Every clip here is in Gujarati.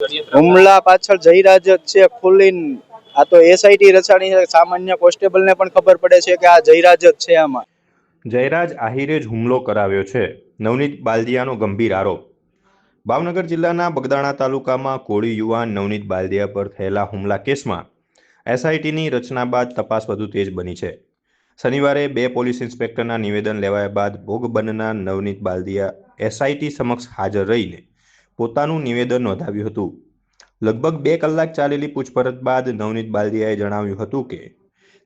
હુમલા પાછળ જયરાજ જ છે ખુલીન આ તો એસઆઈટી રચાણી છે। સામાન્ય કોન્સ્ટેબલ ને પણ ખબર પડે છે કે આ જયરાજ જ છે। આમાં જયરાજ આહિરે જ હુમલો કરાવ્યો છે, નવનીત બાલદિયાનો ગંભીર આરોપ। ભાવનગર જિલ્લાના બગદાણા તાલુકામાં કોળી યુવાન નવનીત બાલદિયા પર થયેલા હુમલા કેસમાં એસઆઈટીની રચના બાદ તપાસ વધુ તેજ બની છે। શનિવારે 2 પોલીસ ઇન્સ્પેક્ટરના નિવેદન લેવાયા બાદ ભોગ બનનાર નવનીત બાલદિયા એસઆઈટી સમક્ષ હાજર રહીને પોતાનું નિવેદન નોંધાવ્યું હતું। લગભગ 2 કલાક ચાલેલી પૂછપરછ બાદ નવનીત બાલદિયાએ જણાવ્યું હતું કે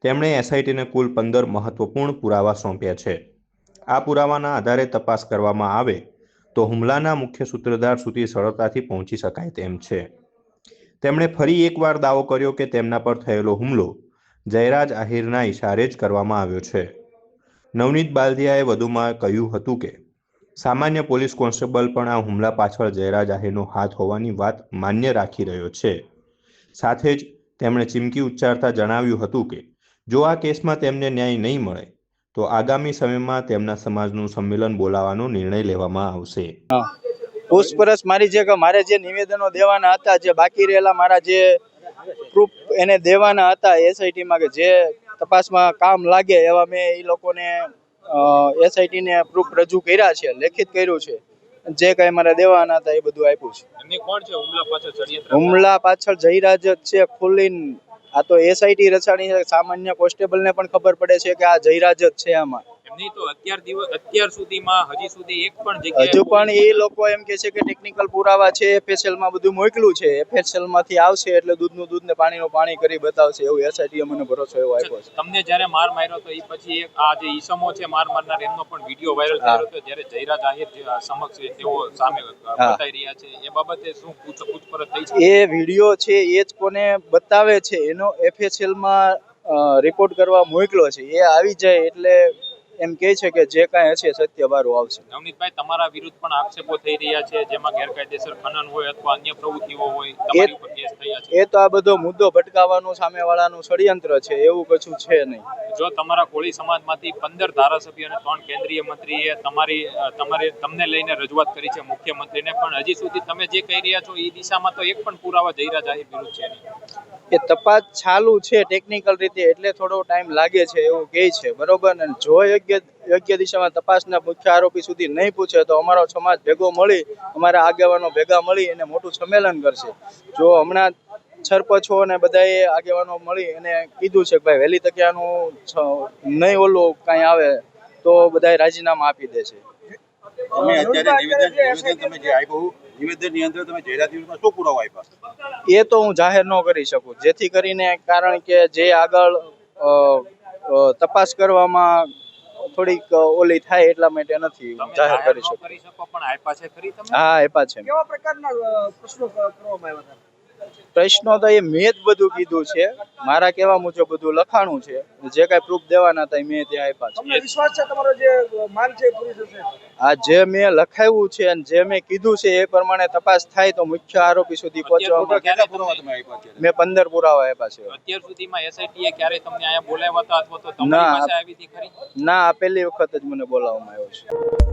તેમણે એસઆઈટીને કુલ 15 મહત્વપૂર્ણ પુરાવા સોંપ્યા છે। આ પુરાવાના આધારે તપાસ કરવામાં આવે તો હુમલાના મુખ્ય સૂત્રધાર સુધી સરળતાથી પહોંચી શકાય તેમ છે। તેમણે ફરી એકવાર દાવો કર્યો કે તેમના પર થયેલો હુમલો જયરાજ આહિરના ઇશારે જ કરવામાં આવ્યો છે। નવનીત બાલદિયાએ વધુમાં કહ્યું હતું કે સામાન્ય પોલીસ કોન્સ્ટેબલ પણ આ હુમલા પાછળ જયરાજ આહિરનો હાથ હોવાની વાત માન્ય રાખી રહ્યો છે। સાથે જ તેમણે ચીમકી ઉચ્ચારતા જણાવ્યું હતું કે જો આ કેસમાં તેમને ન્યાય નહીં મળે તો આગામી સમયમાં તેમના સમાજનું સંમેલન બોલાવવાનો નિર્ણય લેવામાં આવશે। પૂછપરછ મારી જે મારે જે નિવેદનો દેવાના હતા, જે બાકી રહેલા મારા જે પ્રૂફ એને દેવાના હતા એસઆઈટીમાં કે જે તપાસમાં કામ લાગે એવા મેં એ લોકોને એસઆઈટી ને પ્રૂફ રજૂ કર્યા છે, લેખિત કર્યું છે। જે કઈ મારે દેવાના હતા એ બધું આપ્યું છે। હુમલા પાછળ જયરાજ જ છે ખુલીન આ તો એસઆઈટી રચાણી છે। સામાન્ય કોન્સ્ટેબલ ને પણ ખબર પડે છે કે આ જયરાજ જ છે। આમાં અત્યાર સુધીમાં હજી સુધી એક પણ જગ્યાએ હજુ પણ એ લોકો એમ કે છે કે ટેકનિકલ પુરાવા છે, એફએસએલ માં બધું મોકલું છે, એફએસએલ માંથી આવશે એટલે દૂધનું દૂધ ને પાણીનું પાણી કરી બતાવશે એવું એસઆઈટી મને ભરોસો એવો આપ્યો છે। તમને જ્યારે માર માર્યો તો એ પછી આ જે ઈસમો છે માર મારનાર એમનો પણ વિડીયો વાયરલ થયો હતો, જ્યારે જયરાજ આહિર સમક્ષ તેઓ સામે બતાવી રહ્યા છે, એ બાબતે શું પૂછપરછ થઈ છે? એ વિડીયો છે એ જ કોને બતાવે છે એનો એફએસએલ માં રિપોર્ટ કરવા મોકલો છે। એ આવી જાય એટલે એમ કહે છે કે જે કાંઈ હશે સત્ય બહાર આવશે। નવનીતભાઈ, તમારા વિરુદ્ધ પણ આક્ષેપો થઈ રહ્યા છે, જેમાં ગેરકાયદેસર ખનન હોય અથવા અન્ય પ્રવૃત્તિઓ હોય, તમારી ઉપર કેસ થયા છે। એ તો આ બધો મુદ્દો ભટકાવવાનું સામેવાળાનું ષડયંત્ર છે, એવું કશું છે નહીં। જો તમારા કોળી સમાજમાંથી 15 ધારાસભ્ય અને 3 કેન્દ્રીય મંત્રીએ તમને લઈને રજૂઆત કરી છે મુખ્યમંત્રીને, પણ હજી સુધી તમે જે કહી રહ્યા છો એ દિશામાં તો એક પણ પુરાવા જયરાજ આહિર વિરુદ્ધ છે નહીં। એ તપાસ ચાલુ છે ટેકનિકલ રીતે, એટલે થોડો ટાઈમ લાગે છે એવું કહે છે, બરોબર ને? જો યોગ્ય દિશામાં તપાસના મુખ્ય આરોપી સુધી નહીં પૂછે તો અમારો સમાજ ભેગો મળી, અમારા આગેવાનો ભેગા મળી અને મોટું સંમેલન કરશે। જો હમણાં સરપંચો અને બધાએ આગેવાનો મળી અને કીધું છે કે ભાઈ વહેલી તકે આનું નહીં ઓલું કાંઈ આવે તો બધાએ રાજીનામા આપી દેશે। તમે અત્યારે નિવેદન તમે જે આપ્યું નિવેદનની અંદર તમે જયરાજ વિરુદ્ધમાં શું પુરાવા આપ્યા એ તો હું જાહેર ન કરી શકું, જેથી કરીને કારણ કે જે આગળ તપાસ કરવામાં થોડીક ઓલી થાય એટલા માટે નથી જાહેર કરી શકું। પણ આપ્યા છે ખરી તમે? હા, આપ્યા છે। કેવા પ્રકારના પ્રશ્નો કરવામાં આવ્યા હતા? પ્રશ્નો તો એ મેં જ બધું કીધું છે, મારા કહેવા મુજબ બધું લખાણું છે, જે કાંઈ પ્રૂફ દેવાના હતા મેં ત્યાં આપ્યા છે। તમને વિશ્વાસ છે તમારો જે માંગ છે પૂરી થશે? આ જે મેં લખાવ્યું છે અને જે મેં કીધું છે એ પ્રમાણે તપાસ થાય તો મુખ્ય આરોપી સુધી પહોંચવામાં કેટલા પુરાવા તમે આપ્યા છે? મેં 15 પુરાવા આપ્યા છે। અત્યાર સુધીમાં એસઆઈટીએ ક્યારે તમને અહીંયા બોલાવ્યા હતા અથવા તો તમારી પાસે આવી હતી ખરી? ના, આ પહેલી વખત જ મને બોલાવવામાં આવ્યો છે।